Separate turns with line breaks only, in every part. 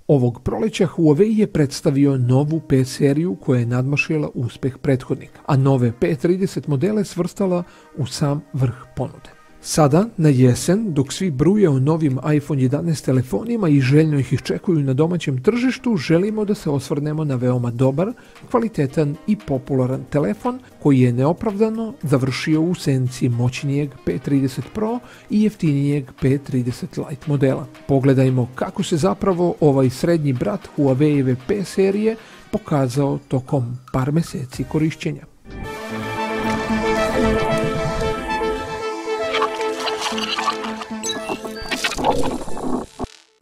Ovog proleća Huawei je predstavio novu P seriju koja je nadmašila uspeh prethodnika, a nove P30 modele svrstala u sam vrh ponude. Sada, na jesen, dok svi bruje o novim iPhone 11 telefonima i željno ih iščekuju na domaćem tržištu, želimo da se osvrnemo na veoma dobar, kvalitetan i popularan telefon koji je neopravdano završio u senci moćnijeg P30 Pro i jeftinijeg P30 Lite modela. Pogledajmo kako se zapravo ovaj srednji brat Huawei-eve P serije pokazao tokom par meseci korišćenja.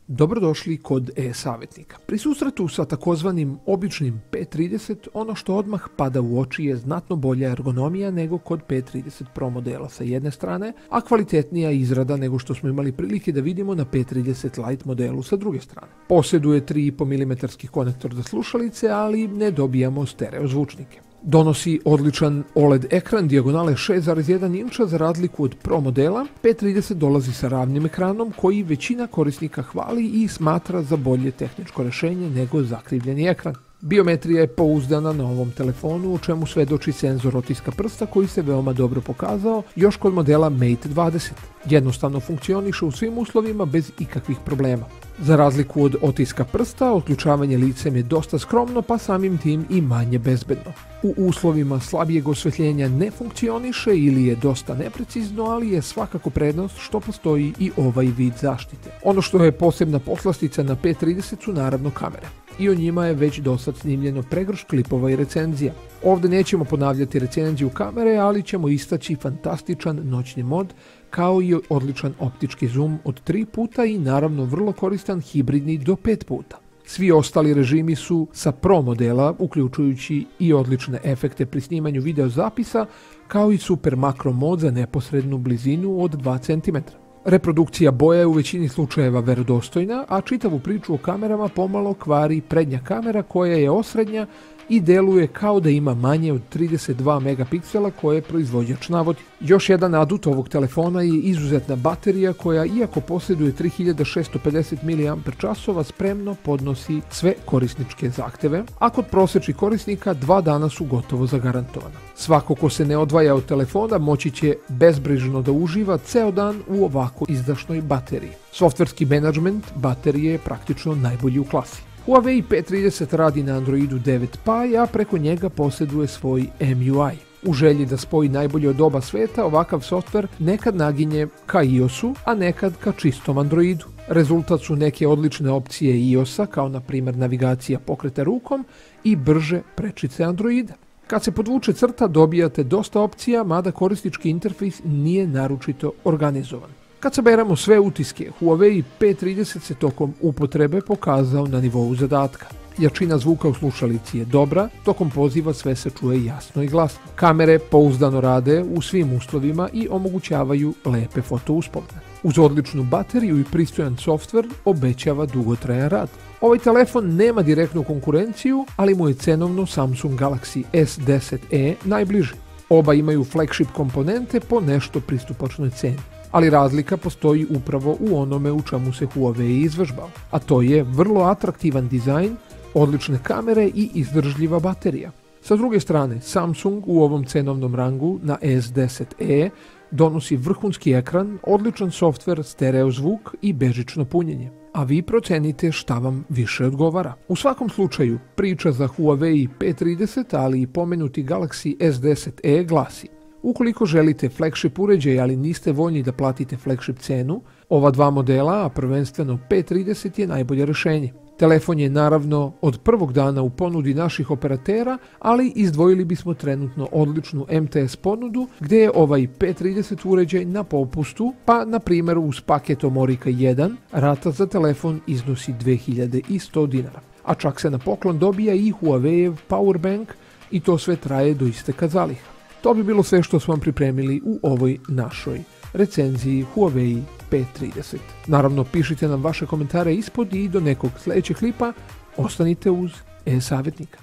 Dobrodošli kod e-savjetnika. Pri susretu sa takozvanim običnim P30, ono što odmah pada u oči je znatno bolja ergonomija nego kod P30 Pro modela sa jedne strane, a kvalitetnija izrada nego što smo imali prilike da vidimo na P30 Lite modelu sa druge strane. Posjeduje 3,5 mm konektor za slušalice, ali ne dobijamo stereo zvučnike. Donosi odličan OLED ekran dijagonale 6,1 inča za razliku od Pro modela. P30 dolazi sa ravnim ekranom koji većina korisnika hvali i smatra za bolje tehničko rješenje nego zakrivljeni ekran. Biometrija je pouzdana na ovom telefonu, o čemu svedoči senzor otiska prsta koji se veoma dobro pokazao još kod modela Mate 20. Jednostavno funkcioniše u svim uslovima bez ikakvih problema. Za razliku od otiska prsta, otključavanje licem je dosta skromno, pa samim tim i manje bezbedno. U uslovima slabijeg osvetljenja ne funkcioniše ili je dosta neprecizno, ali je svakako prednost što postoji i ovaj vid zaštite. Ono što je posebna poslastica na P30 su naravno kamere. I o njima je već dosad snimljeno pregršt klipova i recenzija. Ovdje nećemo ponavljati recenziju kamere, ali ćemo istaći fantastičan noćni mod, kao i odličan optički zoom od 3 puta i naravno vrlo koristan hibridni do 5 puta. Svi ostali režimi su sa Pro modela, uključujući i odlične efekte pri snimanju videozapisa, kao i super makro mod za neposrednu blizinu od 2 cm. Reprodukcija boja je u većini slučajeva verodostojna, a čitavu priču o kamerama pomalo kvari prednja kamera koja je osrednja i deluje kao da ima manje od 32 megapiksela koje proizvođač navodi. Još jedan adut ovog telefona je izuzetna baterija koja, iako posjeduje 3650 mAh, spremno podnosi sve korisničke zahteve, a kod prosječnih korisnika 2 dana su gotovo zagarantovana. Svako ko se ne odvaja od telefona moći će bezbrižno da uživa ceo dan u ovako izdašnoj bateriji. Softverski menadžment baterije je praktično najbolji u klasi. Huawei P30 radi na Androidu 9 Pie, a preko njega posjeduje svoj MUI. U želji da spoji najbolje od oba sveta, ovakav softver nekad naginje ka iOS-u, a nekad ka čistom Androidu. Rezultat su neke odlične opcije iOS-a, kao na primjer navigacija pokreta rukom i brže prečice Androida. Kad se podvuče crta, dobijate dosta opcija, mada korisnički interfejs nije naročito organizovan. Kad saberemo sve utiske, Huawei P30 se tokom upotrebe pokazao na nivou zadatka. Jačina zvuka u slušalici je dobra, tokom poziva sve se čuje jasno i glasno. Kamere pouzdano rade u svim uslovima i omogućavaju lepe fotouspomene. Uz odličnu bateriju i pristojan softver obećava dugotrajan rad. Ovaj telefon nema direktnu konkurenciju, ali mu je cenovno Samsung Galaxy S10e najbliži. Oba imaju flagship komponente po nešto pristupačnoj ceni. Ali razlika postoji upravo u onome u čemu se Huawei izvežbao, a to je vrlo atraktivan dizajn, odlične kamere i izdržljiva baterija. Sa druge strane, Samsung u ovom cenovnom rangu na S10e donosi vrhunski ekran, odličan softver, stereo zvuk i bežično punjenje. A vi procenite šta vam više odgovara. U svakom slučaju, priča za Huawei P30, ali i pomenuti Galaxy S10e glasi: ukoliko želite flagship uređaj, ali niste voljni da platite flagship cenu, ova dva modela, a prvenstveno P30 je najbolje rješenje. Telefon je naravno od prvog dana u ponudi naših operatera, ali izdvojili bismo trenutno odličnu MTS ponudu gdje je ovaj P30 uređaj na popustu, pa na primjer uz paket Omorika 1 rata za telefon iznosi 2100 dinara. A čak se na poklon dobija i Huawei Powerbank i to sve traje do isteka zaliha. To bi bilo sve što smo vam pripremili u ovoj našoj recenziji Huawei P30. Naravno, pišite nam vaše komentare ispod i do nekog sljedećeg klipa ostanite uz e-savjetnika.